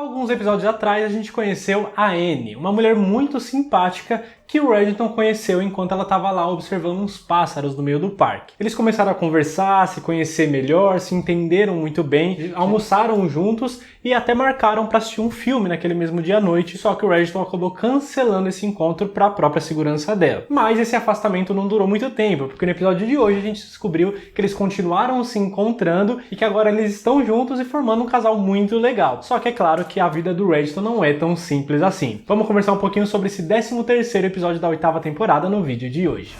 Alguns episódios atrás a gente conheceu a Annie, uma mulher muito simpática que o Reginald conheceu enquanto ela estava lá observando uns pássaros no meio do parque. Eles começaram a conversar, se conhecer melhor, se entenderam muito bem, almoçaram juntos e até marcaram para assistir um filme naquele mesmo dia à noite, só que o Reginald acabou cancelando esse encontro para a própria segurança dela. Mas esse afastamento não durou muito tempo, porque no episódio de hoje a gente descobriu que eles continuaram se encontrando e que agora eles estão juntos e formando um casal muito legal. Só que é claro que a vida do Reginald não é tão simples assim. Vamos conversar um pouquinho sobre esse 13º episódio da 8ª temporada no vídeo de hoje.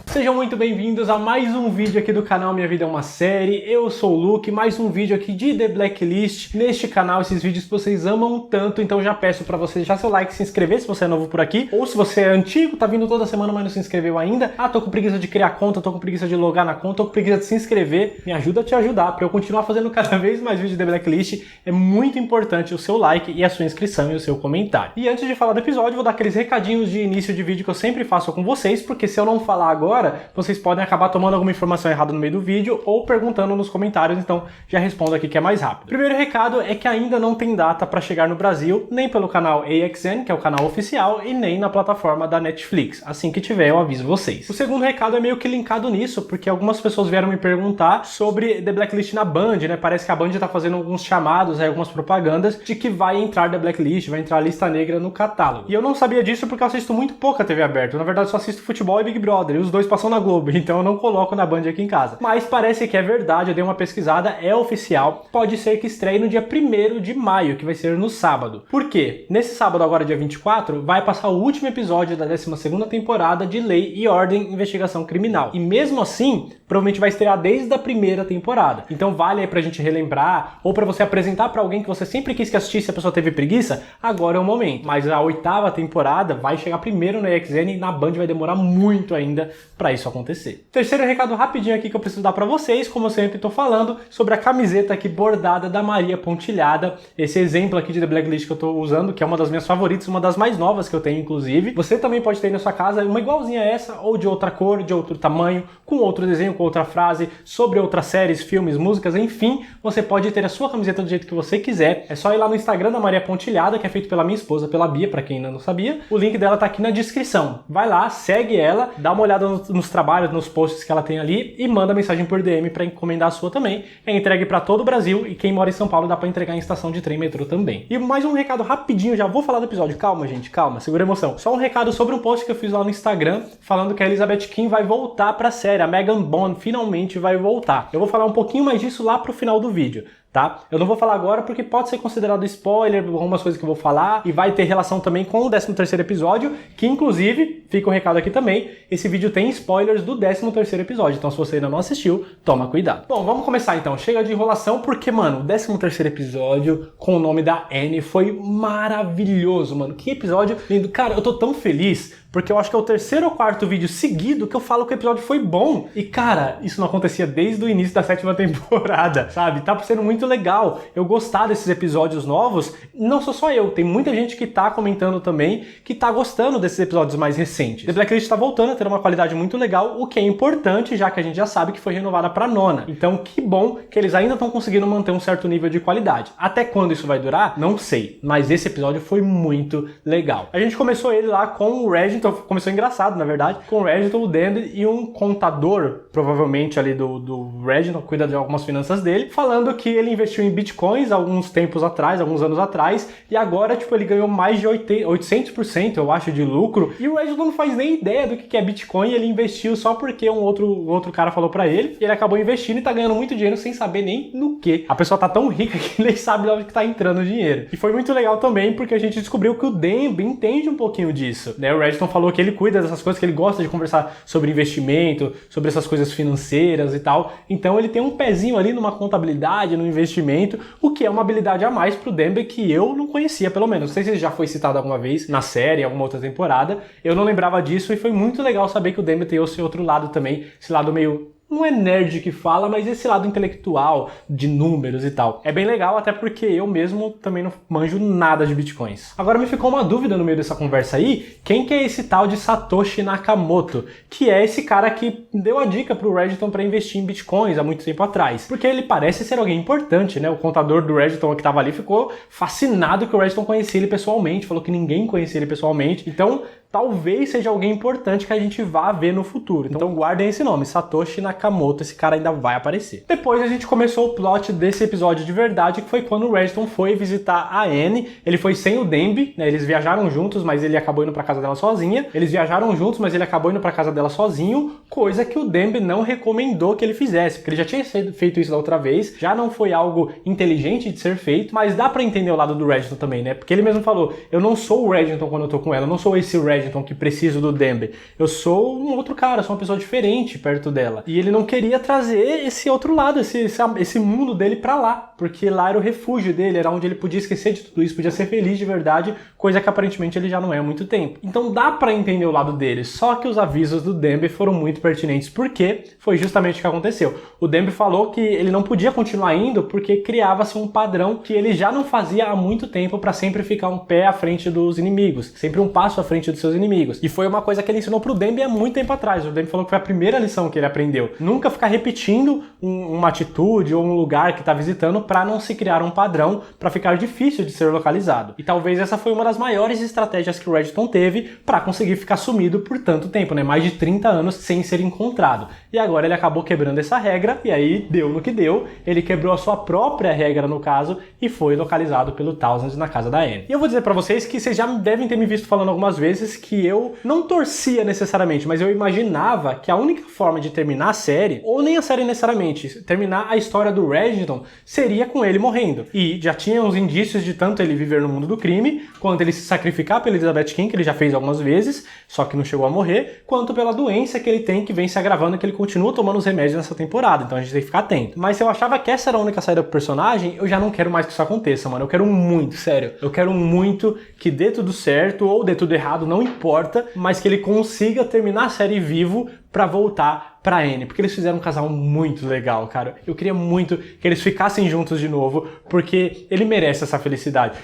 Sejam muito bem-vindos a mais um vídeo aqui do canal Minha Vida é uma Série. Eu sou o Luke, mais um vídeo aqui de The Blacklist neste canal, esses vídeos que vocês amam tanto, então já peço pra você deixar seu like, se inscrever se você é novo por aqui, ou se você é antigo, tá vindo toda semana, mas não se inscreveu ainda. Tô com preguiça de criar conta, tô com preguiça de logar na conta, tô com preguiça de se inscrever. Me ajuda a te ajudar, pra eu continuar fazendo cada vez mais vídeos de The Blacklist. É muito importante o seu like e a sua inscrição e o seu comentário. E antes de falar do episódio, vou dar aqueles recadinhos de início de vídeo que eu sempre faço com vocês, porque se eu não falar agora, vocês podem acabar tomando alguma informação errada no meio do vídeo ou perguntando nos comentários, então já respondo aqui que é mais rápido. Primeiro recado é que ainda não tem data para chegar no Brasil, nem pelo canal AXN, que é o canal oficial, e nem na plataforma da Netflix. Assim que tiver, eu aviso vocês. O segundo recado é meio que linkado nisso, porque algumas pessoas vieram me perguntar sobre The Blacklist na Band, né? Parece que a Band tá fazendo alguns chamados, algumas propagandas de que vai entrar The Blacklist, vai entrar a lista negra no catálogo. E eu não sabia disso porque eu assisto muito pouco a TV aberta. Na verdade, eu só assisto futebol e Big Brother, e os dois passam na Globo, então eu não coloco na Band aqui em casa. Mas parece que é verdade, eu dei uma pesquisada, é oficial, pode ser que estreie no dia 1º de maio, que vai ser no sábado. Por quê? Nesse sábado, agora dia 24, vai passar o último episódio da 12ª temporada de Lei e Ordem Investigação Criminal. E mesmo assim, provavelmente vai estrear desde a primeira temporada. Então vale aí pra gente relembrar, ou pra você apresentar pra alguém que você sempre quis que assistisse e a pessoa teve preguiça, agora é o momento. Mas a 8ª temporada vai chegar primeiro no AXN e na Band vai demorar muito ainda pra isso acontecer. Terceiro recado rapidinho aqui que eu preciso dar pra vocês, como eu sempre tô falando, sobre a camiseta aqui bordada da Maria Pontilhada, esse exemplo aqui de The Blacklist que eu tô usando, que é uma das minhas favoritas, uma das mais novas que eu tenho inclusive. Você também pode ter na sua casa uma igualzinha a essa, ou de outra cor, de outro tamanho, com outro desenho, com outra frase, sobre outras séries, filmes, músicas, enfim, você pode ter a sua camiseta do jeito que você quiser. É só ir lá no Instagram da Maria Pontilhada, que é feito pela minha esposa, pela Bia, pra quem ainda não sabia. O link dela tá aqui na descrição. Vai lá, segue ela, dá uma olhada nos trabalhos, nos posts que ela tem ali e manda mensagem por DM para encomendar a sua também. É entregue para todo o Brasil e quem mora em São Paulo dá para entregar em estação de trem e metrô também. E mais um recado rapidinho, já vou falar do episódio. Calma, gente, calma, segura a emoção. Só um recado sobre um post que eu fiz lá no Instagram falando que a Elizabeth Kim vai voltar para a série. A Megan Bond finalmente vai voltar. Eu vou falar um pouquinho mais disso lá pro final do vídeo. Tá? Eu não vou falar agora porque pode ser considerado spoiler, algumas coisas que eu vou falar, e vai ter relação também com o 13º episódio, que inclusive, fica um recado aqui também, esse vídeo tem spoilers do 13º episódio, então se você ainda não assistiu, toma cuidado. Bom, vamos começar então, chega de enrolação, porque, mano, o 13º episódio com o nome da Annie foi maravilhoso, mano, que episódio lindo. Cara, eu tô tão feliz, porque eu acho que é o 3º ou 4º vídeo seguido que eu falo que o episódio foi bom. E, cara, isso não acontecia desde o início da 7ª temporada, sabe? Tá sendo muito legal eu gostar desses episódios novos. Não sou só eu, tem muita gente que tá comentando também que tá gostando desses episódios mais recentes. The Blacklist tá voltando a ter uma qualidade muito legal, o que é importante, já que a gente já sabe que foi renovada pra 9ª. Então, que bom que eles ainda estão conseguindo manter um certo nível de qualidade. Até quando isso vai durar? Não sei. Mas esse episódio foi muito legal. A gente começou ele lá com o Reginald. Começou engraçado, na verdade, com o Reginald, o Dandy e um contador, provavelmente ali do Reginald, cuida de algumas finanças dele, falando que ele investiu em bitcoins alguns tempos atrás, alguns anos atrás, e agora, tipo, ele ganhou mais de 800%, eu acho, de lucro, e o Reginald não faz nem ideia do que é bitcoin, e ele investiu só porque um outro cara falou pra ele, e ele acabou investindo e tá ganhando muito dinheiro sem saber nem no que. A pessoa tá tão rica que nem sabe de onde que tá entrando o dinheiro. E foi muito legal também, porque a gente descobriu que o Danby entende um pouquinho disso, né? O Reginald falou que ele cuida dessas coisas, que ele gosta de conversar sobre investimento, sobre essas coisas financeiras e tal. Então ele tem um pezinho ali numa contabilidade, no investimento, o que é uma habilidade a mais pro Danby que eu não conhecia, pelo menos. Não sei se ele já foi citado alguma vez na série, em alguma outra temporada. Eu não lembrava disso e foi muito legal saber que o Danby tem esse outro lado também, esse lado meio não é nerd que fala, mas esse lado intelectual, de números e tal. É bem legal, até porque eu mesmo também não manjo nada de bitcoins. Agora me ficou uma dúvida no meio dessa conversa aí, quem que é esse tal de Satoshi Nakamoto? Que é esse cara que deu a dica pro Reddington para investir em bitcoins há muito tempo atrás. Porque ele parece ser alguém importante, né? O contador do Reddington que tava ali ficou fascinado que o Reddington conhecia ele pessoalmente, falou que ninguém conhecia ele pessoalmente. Então, talvez seja alguém importante que a gente vá ver no futuro. Então guardem esse nome, Satoshi Nakamoto, esse cara ainda vai aparecer. Depois a gente começou o plot desse episódio de verdade, que foi quando o Reddington foi visitar a Anne. Ele foi sem o Demby, né? Eles viajaram juntos, mas ele acabou indo pra casa dela sozinha. Eles viajaram juntos, mas ele acabou indo pra casa dela sozinho, coisa que o Demby não recomendou que ele fizesse, porque ele já tinha feito isso da outra vez, já não foi algo inteligente de ser feito, mas dá pra entender o lado do Reddington também, né? Porque ele mesmo falou, eu não sou o Reddington quando eu tô com ela, eu não sou esse Reddington que preciso do Demby. Eu sou um outro cara, sou uma pessoa diferente perto dela. E ele não queria trazer esse outro lado, esse mundo dele pra lá, porque lá era o refúgio dele, era onde ele podia esquecer de tudo isso, podia ser feliz de verdade, coisa que aparentemente ele já não é há muito tempo. Então dá pra entender o lado dele, só que os avisos do Demby foram muito pertinentes, porque foi justamente o que aconteceu. O Demby falou que ele não podia continuar indo porque criava-se um padrão que ele já não fazia há muito tempo pra sempre ficar um pé à frente dos inimigos, sempre um passo à frente dos seus inimigos. E foi uma coisa que ele ensinou pro Demby há muito tempo atrás. O Demby falou que foi a primeira lição que ele aprendeu. Nunca ficar repetindo uma atitude ou um lugar que tá visitando para não se criar um padrão, para ficar difícil de ser localizado. E talvez essa foi uma das maiores estratégias que o Reddington teve para conseguir ficar sumido por tanto tempo, né? Mais de 30 anos sem ser encontrado. E agora ele acabou quebrando essa regra, e aí deu no que deu. Ele quebrou a sua própria regra, no caso, e foi localizado pelo Thousands na casa da Anne. E eu vou dizer para vocês que vocês já devem ter me visto falando algumas vezes que eu não torcia necessariamente, mas eu imaginava que a única forma de terminar a série, ou nem a série necessariamente, terminar a história do Reddington, seria com ele morrendo. E já tinha uns indícios de tanto ele viver no mundo do crime, quanto ele se sacrificar pela Elizabeth King, que ele já fez algumas vezes, só que não chegou a morrer, quanto pela doença que ele tem, que vem se agravando, que ele continua tomando os remédios nessa temporada, então a gente tem que ficar atento. Mas se eu achava que essa era a única saída pro personagem, eu já não quero mais que isso aconteça, mano. Eu quero muito, sério, eu quero muito que dê tudo certo, ou dê tudo errado, não importa, mas que ele consiga terminar a série vivo pra voltar pra Anne, porque eles fizeram um casal muito legal, cara. Eu queria muito que eles ficassem juntos de novo, porque ele merece essa felicidade.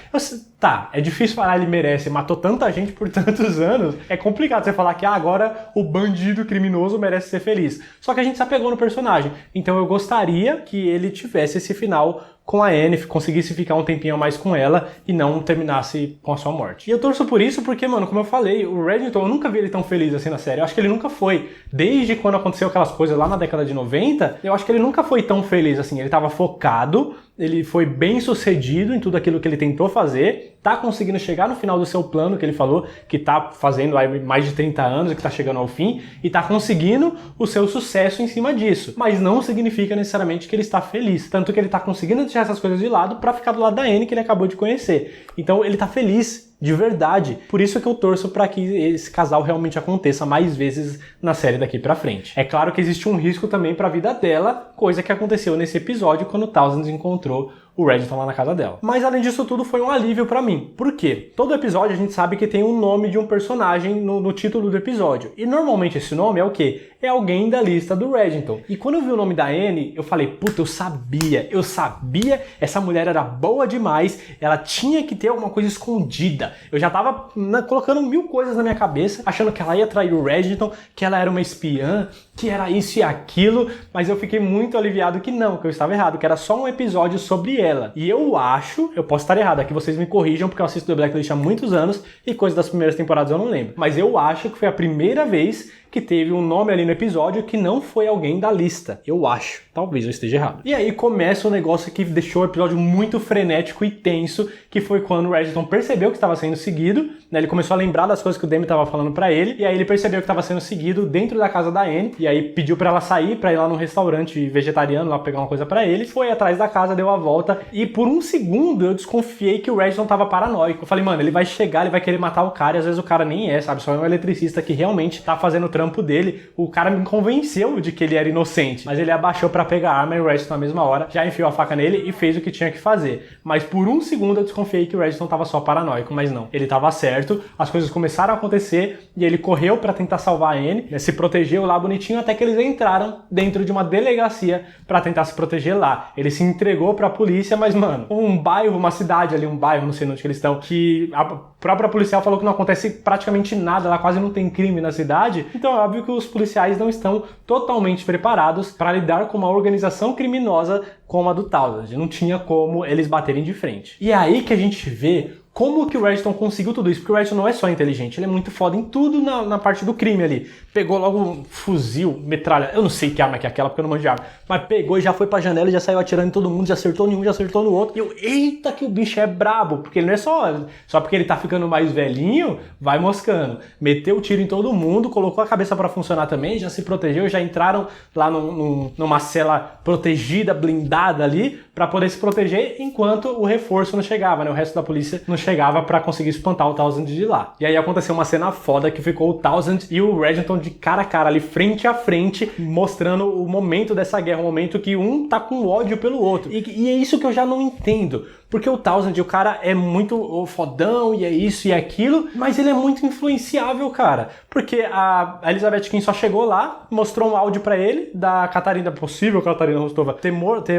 Tá, é difícil falar ele merece, matou tanta gente por tantos anos, é complicado você falar que agora o bandido criminoso merece ser feliz. Só que a gente se apegou no personagem, então eu gostaria que ele tivesse esse final com a Anne, conseguisse ficar um tempinho a mais com ela e não terminasse com a sua morte. E eu torço por isso porque, mano, como eu falei, o Reddington, eu nunca vi ele tão feliz assim na série. Eu acho que ele nunca foi. Desde quando aconteceu aquelas coisas lá na década de 90, eu acho que ele nunca foi tão feliz assim. Ele tava focado, ele foi bem sucedido em tudo aquilo que ele tentou fazer, tá conseguindo chegar no final do seu plano, que ele falou que tá fazendo aí mais de 30 anos e que tá chegando ao fim, e tá conseguindo o seu sucesso em cima disso. Mas não significa necessariamente que ele está feliz. Tanto que ele tá conseguindo deixar essas coisas de lado pra ficar do lado da Anne, que ele acabou de conhecer. Então ele tá feliz de verdade. Por isso que eu torço para que esse casal realmente aconteça mais vezes na série daqui pra frente. É claro que existe um risco também pra vida dela, coisa que aconteceu nesse episódio quando o Thousands encontrou o Reddington lá na casa dela. Mas além disso tudo foi um alívio pra mim. Por quê? Todo episódio a gente sabe que tem um nome de um personagem no título do episódio. E normalmente esse nome é o quê? É alguém da lista do Reddington. E quando eu vi o nome da Anne, eu falei, puta, eu sabia, essa mulher era boa demais, ela tinha que ter alguma coisa escondida. Eu já tava colocando mil coisas na minha cabeça, achando que ela ia trair o Reddington, que ela era uma espiã, que era isso e aquilo, mas eu fiquei muito aliviado que não, que eu estava errado, que era só um episódio sobre ela. E eu acho, eu posso estar errado, aqui vocês me corrijam, porque eu assisto The Blacklist há muitos anos e coisas das primeiras temporadas eu não lembro. Mas eu acho que foi a primeira vez que teve um nome ali no episódio que não foi alguém da lista. Eu acho. Talvez eu esteja errado. E aí começa o negócio que deixou o episódio muito frenético e tenso, que foi quando o Reddington percebeu que estava sendo seguido, né? Ele começou a lembrar das coisas que o Demby estava falando pra ele, e aí ele percebeu que estava sendo seguido dentro da casa da Anne, e aí pediu pra ela sair, pra ir lá num restaurante vegetariano, lá pegar uma coisa pra ele, foi atrás da casa, deu a volta, e por um segundo eu desconfiei que o Reddington tava paranoico. Eu falei, mano, ele vai chegar, ele vai querer matar o cara, e às vezes o cara nem é, sabe? Só é um eletricista que realmente tá fazendo o trampo dele. O cara me convenceu de que ele era inocente, mas ele abaixou pra pra pegar a arma e o Reginald na mesma hora já enfiou a faca nele e fez o que tinha que fazer. Mas por um segundo eu desconfiei que o Reginald tava só paranoico, mas não. Ele tava certo, as coisas começaram a acontecer e ele correu pra tentar salvar a Anne, né, se protegeu lá bonitinho até que eles entraram dentro de uma delegacia pra tentar se proteger lá. Ele se entregou pra polícia, mas mano, um bairro, uma cidade ali, um bairro, não sei onde que eles estão, que a própria policial falou que não acontece praticamente nada, lá quase não tem crime na cidade, então é óbvio que os policiais não estão totalmente preparados para lidar com uma organização criminosa como a do Townsend. Não tinha como eles baterem de frente. E é aí que a gente vê como que o Reginald conseguiu tudo isso, porque o Reginald não é só inteligente, ele é muito foda em tudo na parte do crime ali. Pegou logo um fuzil, metralha, eu não sei que arma que é aquela, porque eu não manjo de arma, mas pegou e já foi pra janela e já saiu atirando em todo mundo, já acertou em um, já acertou no outro. E eu, eita que o bicho é brabo, porque ele não é só porque ele tá ficando mais velhinho, vai moscando. Meteu o tiro em todo mundo, colocou a cabeça pra funcionar também, já se protegeu, já entraram lá numa cela protegida, blindada ali, pra poder se proteger enquanto o reforço não chegava, né? O resto da polícia não chegava pra conseguir espantar o Townsend de lá. E aí aconteceu uma cena foda que ficou o Townsend e o Reginald de cara a cara ali, frente a frente, mostrando o momento dessa guerra, o momento que um tá com ódio pelo outro. E é isso que eu já não entendo. Porque o Townsend, o cara é muito fodão e é isso e é aquilo, mas ele é muito influenciável, cara. Porque a Elizabeth Quinn só chegou lá, mostrou um áudio pra ele da Catarina, possível Catarina Rostova ter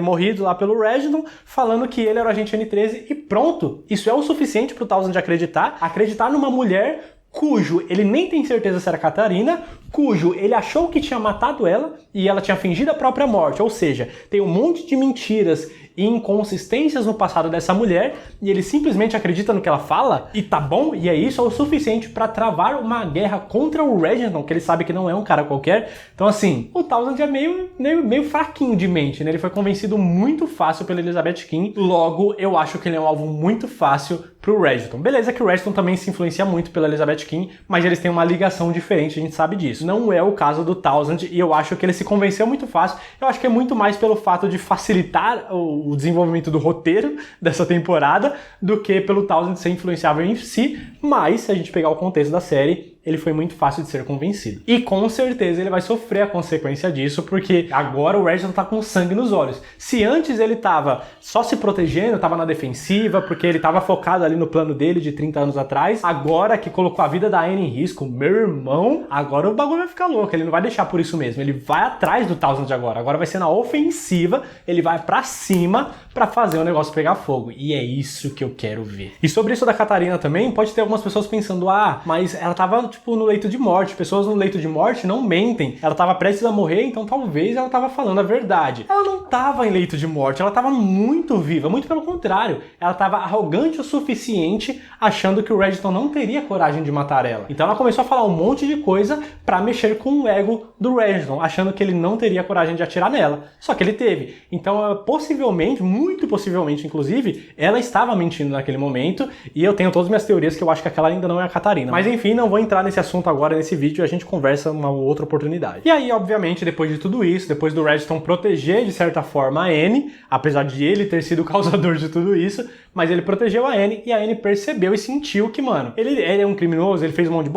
morrido lá pelo Reginald, falando que ele era o agente N13 e pronto. Isso é o suficiente pro Townsend acreditar numa mulher cujo ele nem tem certeza se era Catarina, cujo ele achou que tinha matado ela e ela tinha fingido a própria morte. Ou seja, tem um monte de mentiras e inconsistências no passado dessa mulher e ele simplesmente acredita no que ela fala e tá bom, e é isso, é o suficiente pra travar uma guerra contra o Reginald, que ele sabe que não é um cara qualquer. Então assim, o Townsend é meio fraquinho de mente, né? Ele foi convencido muito fácil pela Elizabeth Quinn, logo eu acho que ele é um alvo muito fácil pro Reginald. Beleza que o Reginald também se influencia muito pela Elizabeth Quinn, mas eles têm uma ligação diferente, a gente sabe disso. Não é o caso do Townsend e eu acho que ele se convenceu muito fácil. Eu acho que é muito mais pelo fato de facilitar o desenvolvimento do roteiro dessa temporada do que pelo Townsend ser influenciável em si, mas se a gente pegar o contexto da série, ele foi muito fácil de ser convencido. E com certeza ele vai sofrer a consequência disso, porque agora o Reginald tá com sangue nos olhos. Se antes ele tava só se protegendo, tava na defensiva, porque ele tava focado ali no plano dele de 30 anos atrás, agora que colocou a vida da Anne em risco, meu irmão, agora o bagulho vai ficar louco, ele não vai deixar por isso mesmo, ele vai atrás do Townsend agora vai ser na ofensiva, ele vai pra cima pra fazer o negócio pegar fogo. E é isso que eu quero ver. E sobre isso da Catarina também, pode ter algumas pessoas pensando, mas ela tava tipo no leito de morte, pessoas no leito de morte não mentem, ela tava prestes a morrer, então talvez ela tava falando a verdade. Ela não tava em leito de morte, ela tava muito viva, muito pelo contrário, ela tava arrogante o suficiente, achando que o Reginald não teria coragem de matar ela. Então ela começou a falar um monte de coisa pra mexer com o ego do Reginald, achando que ele não teria coragem de atirar nela, só que ele teve. Então possivelmente, muito possivelmente inclusive, ela estava mentindo naquele momento, e eu tenho todas as minhas teorias que eu acho que aquela ainda não é a Catarina. Mas enfim, não vou entrar nesse assunto agora, nesse vídeo, a gente conversa uma outra oportunidade. E aí, obviamente, depois de tudo isso, depois do Reginald proteger, de certa forma, a Anne, apesar de ele ter sido o causador de tudo isso, mas ele protegeu a Anne, e a Anne percebeu e sentiu que, mano, ele é um criminoso, ele fez um monte de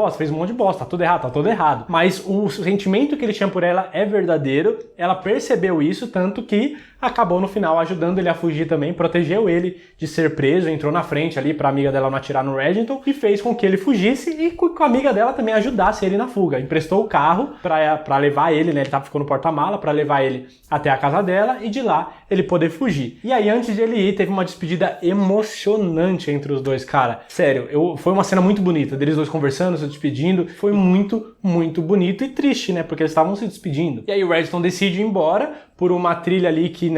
bosta, tá tudo errado. Mas o sentimento que ele tinha por ela é verdadeiro, ela percebeu isso, tanto que acabou no final ajudando ele a fugir também, protegeu ele de ser preso, entrou na frente ali pra amiga dela não atirar no Reginald e fez com que ele fugisse e com a amiga dela também ajudasse ele na fuga. Emprestou o carro pra levar ele, né? Ele ficou no porta-mala pra levar ele até a casa dela e de lá ele poder fugir. E aí antes de ele ir, teve uma despedida emocionante entre os dois, cara. Sério, foi uma cena muito bonita, deles dois conversando, se despedindo. Foi muito, muito bonito e triste, né? Porque eles estavam se despedindo. E aí o Reginald decide ir embora por uma trilha ali que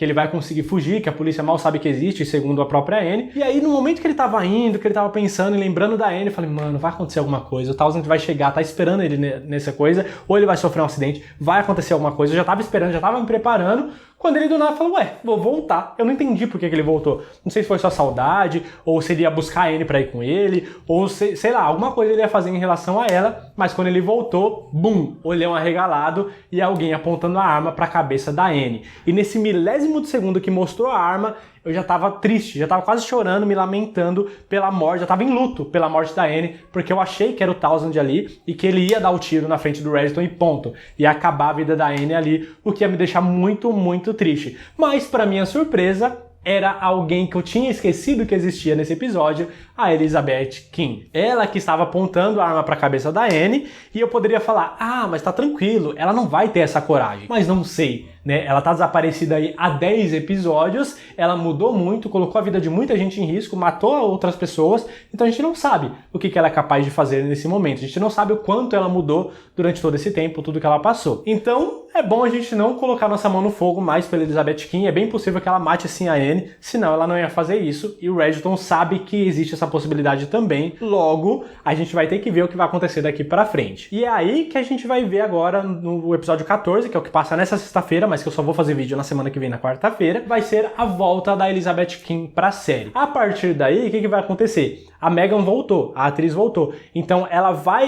ele vai conseguir fugir, que a polícia mal sabe que existe, segundo a própria Anne. E aí, no momento que ele tava indo, que ele tava pensando e lembrando da Anne, eu falei, mano, vai acontecer alguma coisa, o Townsend vai chegar, tá esperando ele nessa coisa, ou ele vai sofrer um acidente, vai acontecer alguma coisa. Eu já tava esperando, já tava me preparando, quando ele do nada falou, vou voltar. Eu não entendi por que ele voltou. Não sei se foi só saudade, ou se ele ia buscar a Anne pra ir com ele, ou sei lá, alguma coisa ele ia fazer em relação a ela, mas quando ele voltou, bum, olhão arregalado e alguém apontando a arma pra cabeça da Anne. E nesse milésimo de segundo que mostrou a arma, eu já tava triste, já tava quase chorando, me lamentando pela morte, já tava em luto pela morte da Anne, porque eu achei que era o Townsend ali e que ele ia dar o tiro na frente do Registon e ponto. Ia acabar a vida da Anne ali, o que ia me deixar muito, muito triste. Mas, pra minha surpresa, era alguém que eu tinha esquecido que existia nesse episódio, a Elizabeth King. Ela que estava apontando a arma para a cabeça da Anne, e eu poderia falar, mas tá tranquilo, ela não vai ter essa coragem. Mas não sei, né? Ela tá desaparecida aí há 10 episódios, ela mudou muito, colocou a vida de muita gente em risco, matou outras pessoas, então a gente não sabe o que ela é capaz de fazer nesse momento. A gente não sabe o quanto ela mudou durante todo esse tempo, tudo que ela passou. Então, é bom a gente não colocar nossa mão no fogo mais pela Elizabeth King, é bem possível que ela mate assim a Anne, senão ela não ia fazer isso, e o Registon sabe que existe essa possibilidade também, logo a gente vai ter que ver o que vai acontecer daqui pra frente. E é aí que a gente vai ver agora no episódio 14, que é o que passa nessa sexta-feira, mas que eu só vou fazer vídeo na semana que vem, na quarta-feira, vai ser a volta da Elizabeth King pra série. A partir daí, o que vai acontecer? A Megan voltou, a atriz voltou. Então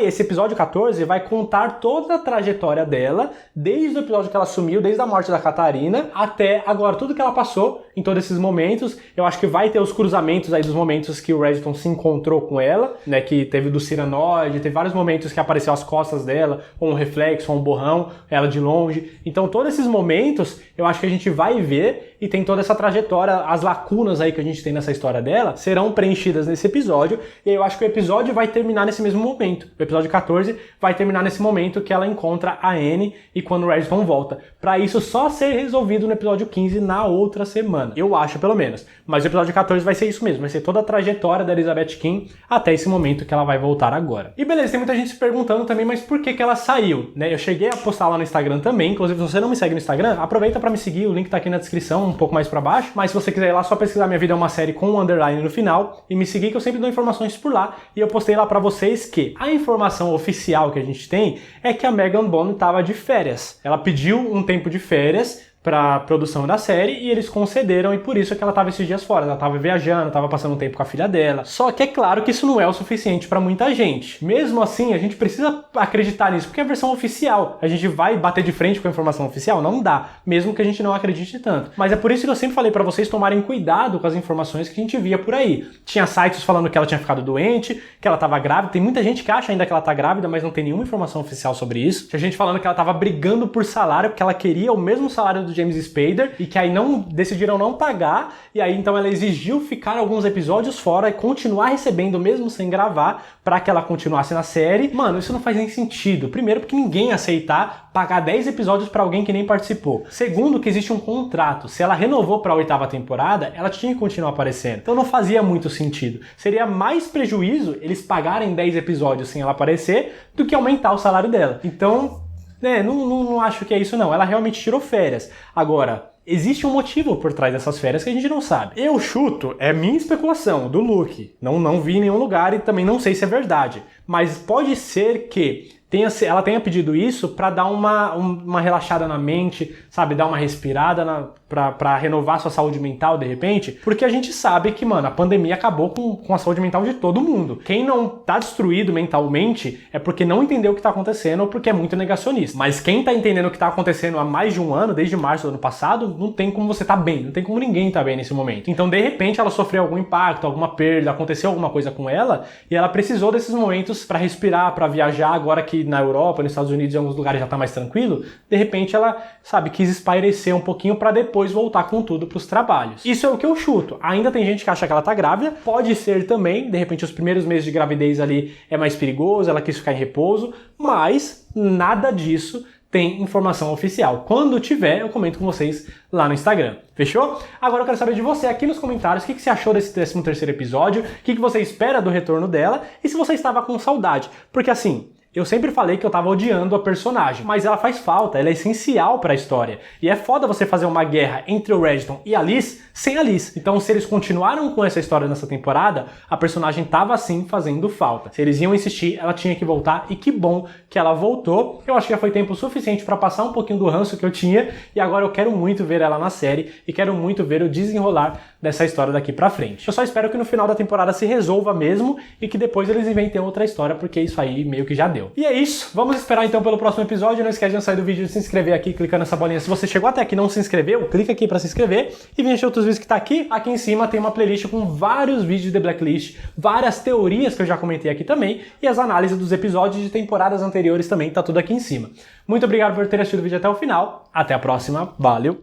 esse episódio 14 vai contar toda a trajetória dela, desde o episódio que ela sumiu, desde a morte da Catarina, até agora, tudo que ela passou em todos esses momentos. Eu acho que vai ter os cruzamentos aí dos momentos que o Registon se encontrou com ela, né, que teve do Cyranoid, teve vários momentos que apareceu as costas dela, ou um reflexo, ou um borrão, ela de longe. Então todos esses momentos, eu acho que a gente vai ver, e tem toda essa trajetória, as lacunas aí que a gente tem nessa história dela, serão preenchidas nesse episódio, e aí eu acho que o episódio vai terminar nesse mesmo momento. O episódio 14 vai terminar nesse momento que ela encontra a Anne e quando o Registon volta. Pra isso só ser resolvido no episódio 15 na outra semana. Eu acho, pelo menos. Mas o episódio 14 vai ser isso mesmo. Vai ser toda a trajetória da Elizabeth King até esse momento que ela vai voltar agora. E beleza, tem muita gente se perguntando também, mas por que ela saiu, né? Eu cheguei a postar lá no Instagram também. Inclusive, se você não me segue no Instagram, aproveita pra me seguir. O link tá aqui na descrição, um pouco mais pra baixo. Mas se você quiser ir lá, só pesquisar Minha Vida é uma Série com um underline no final e me seguir, que eu sempre dou informações por lá. E eu postei lá pra vocês que a informação oficial que a gente tem é que a Megan Bone tava de férias. Ela pediu um tempo de férias para produção da série e eles concederam, e por isso é que ela estava esses dias fora. Ela estava viajando, estava passando um tempo com a filha dela. Só que é claro que isso não é o suficiente para muita gente. Mesmo assim, a gente precisa acreditar nisso, porque é a versão oficial. A gente vai bater de frente com a informação oficial? Não dá, mesmo que a gente não acredite tanto. Mas é por isso que eu sempre falei para vocês tomarem cuidado com as informações que a gente via por aí. Tinha sites falando que ela tinha ficado doente, que ela estava grávida. Tem muita gente que acha ainda que ela está grávida, mas não tem nenhuma informação oficial sobre isso. Tinha gente falando que ela estava brigando por salário, porque ela queria o mesmo salário do James Spader e que aí decidiram não pagar, e aí então ela exigiu ficar alguns episódios fora e continuar recebendo mesmo sem gravar pra que ela continuasse na série. Mano, isso não faz nem sentido. Primeiro, porque ninguém ia aceitar pagar 10 episódios pra alguém que nem participou. Segundo, que existe um contrato. Se ela renovou pra 8ª temporada, ela tinha que continuar aparecendo. Então não fazia muito sentido. Seria mais prejuízo eles pagarem 10 episódios sem ela aparecer do que aumentar o salário dela. Então, não acho que é isso não. Ela realmente tirou férias. Agora, existe um motivo por trás dessas férias que a gente não sabe. Eu chuto, é minha especulação, do Luke. Não vi em nenhum lugar e também não sei se é verdade. Mas pode ser que ela tenha pedido isso pra dar uma relaxada na mente, sabe? Dar uma respirada pra renovar sua saúde mental, de repente. Porque a gente sabe que, mano, a pandemia acabou com a saúde mental de todo mundo. Quem não tá destruído mentalmente é porque não entendeu o que tá acontecendo ou porque é muito negacionista. Mas quem tá entendendo o que tá acontecendo há mais de um ano, desde março do ano passado, não tem como você tá bem. Não tem como ninguém tá bem nesse momento. Então, de repente, ela sofreu algum impacto, alguma perda, aconteceu alguma coisa com ela e ela precisou desses momentos pra respirar, pra viajar, agora que na Europa, nos Estados Unidos, em alguns lugares já tá mais tranquilo, de repente ela, sabe, quis espairecer um pouquinho pra depois voltar com tudo pros trabalhos. Isso é o que eu chuto. Ainda tem gente que acha que ela tá grávida, pode ser também, de repente os primeiros meses de gravidez ali é mais perigoso, ela quis ficar em repouso, mas nada disso tem informação oficial. Quando tiver, eu comento com vocês lá no Instagram. Fechou? Agora eu quero saber de você aqui nos comentários o que você achou desse 13º episódio, o que você espera do retorno dela e se você estava com saudade. Porque assim, eu sempre falei que eu tava odiando a personagem, mas ela faz falta, ela é essencial pra história. E é foda você fazer uma guerra entre o Registon e a Liz sem a Liz. Então, se eles continuaram com essa história nessa temporada, a personagem tava sim fazendo falta. Se eles iam insistir, ela tinha que voltar, e que bom que ela voltou. Eu acho que já foi tempo suficiente pra passar um pouquinho do ranço que eu tinha, e agora eu quero muito ver ela na série, e quero muito ver o desenrolar dessa história daqui pra frente. Eu só espero que no final da temporada se resolva mesmo e que depois eles inventem outra história, porque isso aí meio que já deu. E é isso, vamos esperar então pelo próximo episódio. Não esquece de não sair do vídeo de se inscrever aqui, clicando nessa bolinha. Se você chegou até aqui e não se inscreveu, clica aqui pra se inscrever e vem assistir outros vídeos que tá aqui. Aqui em cima tem uma playlist com vários vídeos de The Blacklist, várias teorias que eu já comentei aqui também e as análises dos episódios de temporadas anteriores também, tá tudo aqui em cima. Muito obrigado por ter assistido o vídeo até o final, até a próxima, valeu!